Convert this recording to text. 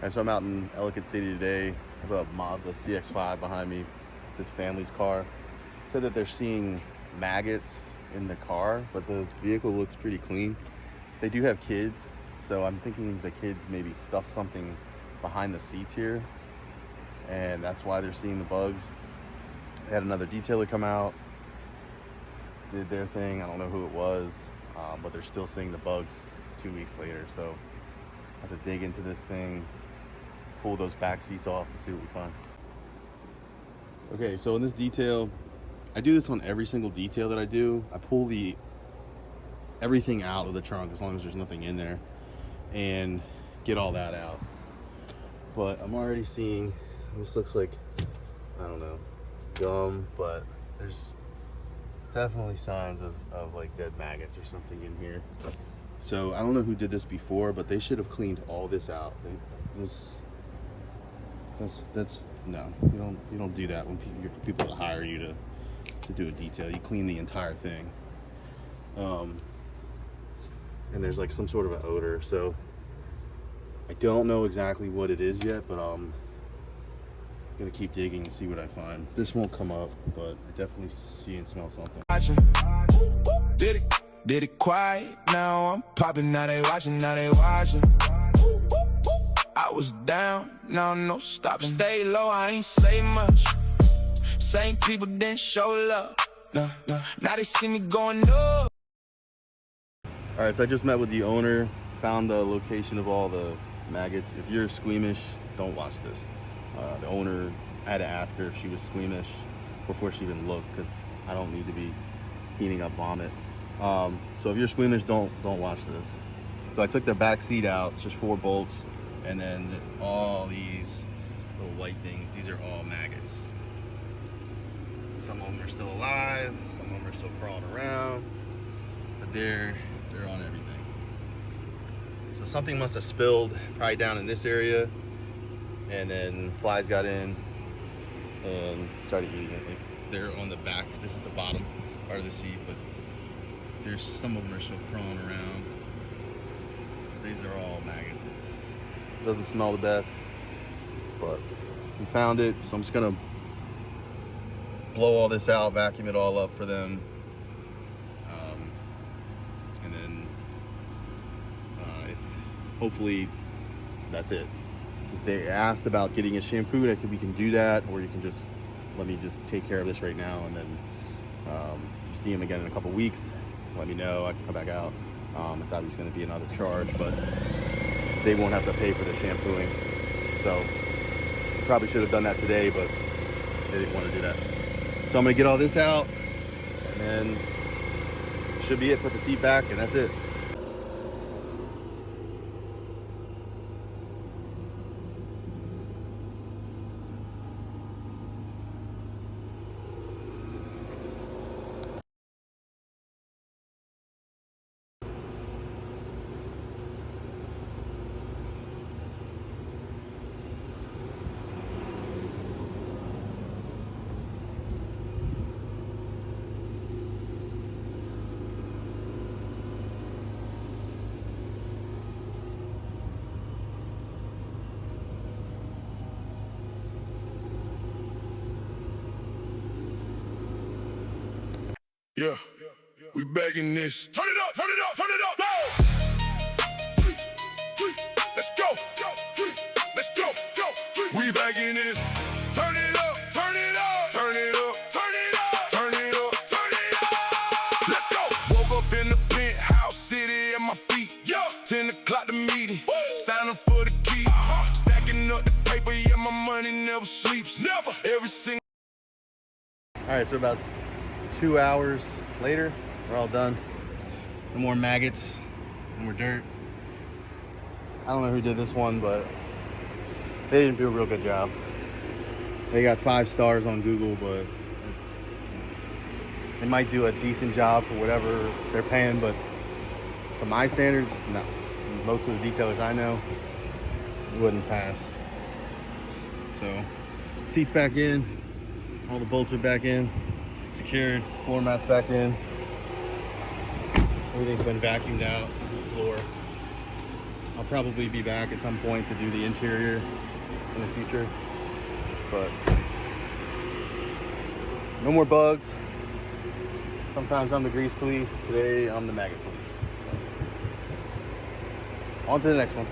And so I'm out in Ellicott City today. I have a Mazda CX-5 behind me. It's his family's car. Said that they're seeing maggots in the car, but the vehicle looks pretty clean. They do have kids, so I'm thinking the kids maybe stuffed something behind the seats here, and that's why they're seeing the bugs. They had another detailer come out, did their thing. I don't know who it was, but they're still seeing the bugs 2 weeks later. So I have to dig into this thing, pull those back seats off, and see what we find. Okay, so in this detail, I do this on every single detail that I do. I pull everything out of the trunk as long as there's nothing in there and get all that out. But I'm already seeing, this looks like, I don't know, gum, but there's definitely signs of like dead maggots or something in here. So I don't know who did this before, but they should have cleaned all this out. That's no, you don't do that when people hire you to do a detail. You clean the entire thing. And there's like some sort of an odor, so I don't know exactly what it is yet, but I'm gonna keep digging and see what I find. This won't come up, but I definitely see and smell something. Did it quiet, now I'm popping, now they watching, I was down, now no stopping. Stay low, I ain't say much. Same people didn't show love. Now they see me going up. All right, so I just met with the owner, found the location of all the maggots. If you're squeamish, don't watch this. The owner, I had to ask her if she was squeamish before she even looked, because I don't need to be cleaning up vomit. So if you're squeamish, don't watch this. So I took the back seat out. It's just 4 bolts, and then all these little white things, these are all maggots. Some of them are still alive, some of them are still crawling around, but they're on everything. So something must have spilled probably down in this area, and then flies got in and started eating it. Like, they're on the back. This is the bottom part of the seat, but there's some of them are still crawling around. These are all maggots. It doesn't smell the best, but we found it, so I'm just gonna blow all this out, vacuum it all up for them, and then hopefully that's it. They asked about getting it shampooed. I said we can do that, or you can just let me just take care of this right now, and then if you see them again in a couple weeks, let me know. I can come back out. It's obviously going to be another charge, but they won't have to pay for the shampooing. So probably should have done that today, but they didn't want to do that. So I'm gonna get all this out, and then should be it. Put the seat back, and that's it. Yeah, we begging this. Turn it up, turn it up, turn it up. No! Let's go, let's go, go. We begging this. Turn it up, turn it up, turn it up, turn it up, turn it up, turn it up. Let's go. Woke up in the penthouse, city at my feet. Yeah, 10 o'clock the meeting. Signing for the key. Stacking up the paper, yeah, my money never sleeps. Never. Every single. All right, so about 2 hours later, we're all done. No more maggots, no more dirt. I don't know who did this one, but they didn't do a real good job. They got 5 stars on Google, but they might do a decent job for whatever they're paying, but to my standards, no. Most of the detailers I know wouldn't pass. So, seats back in, all the bolts are back in, secured, floor mats back in. Everything's been vacuumed out, the floor. I'll probably be back at some point to do the interior in the future, but no more bugs. Sometimes I'm the grease police. Today I'm the maggot police. So, on to the next one.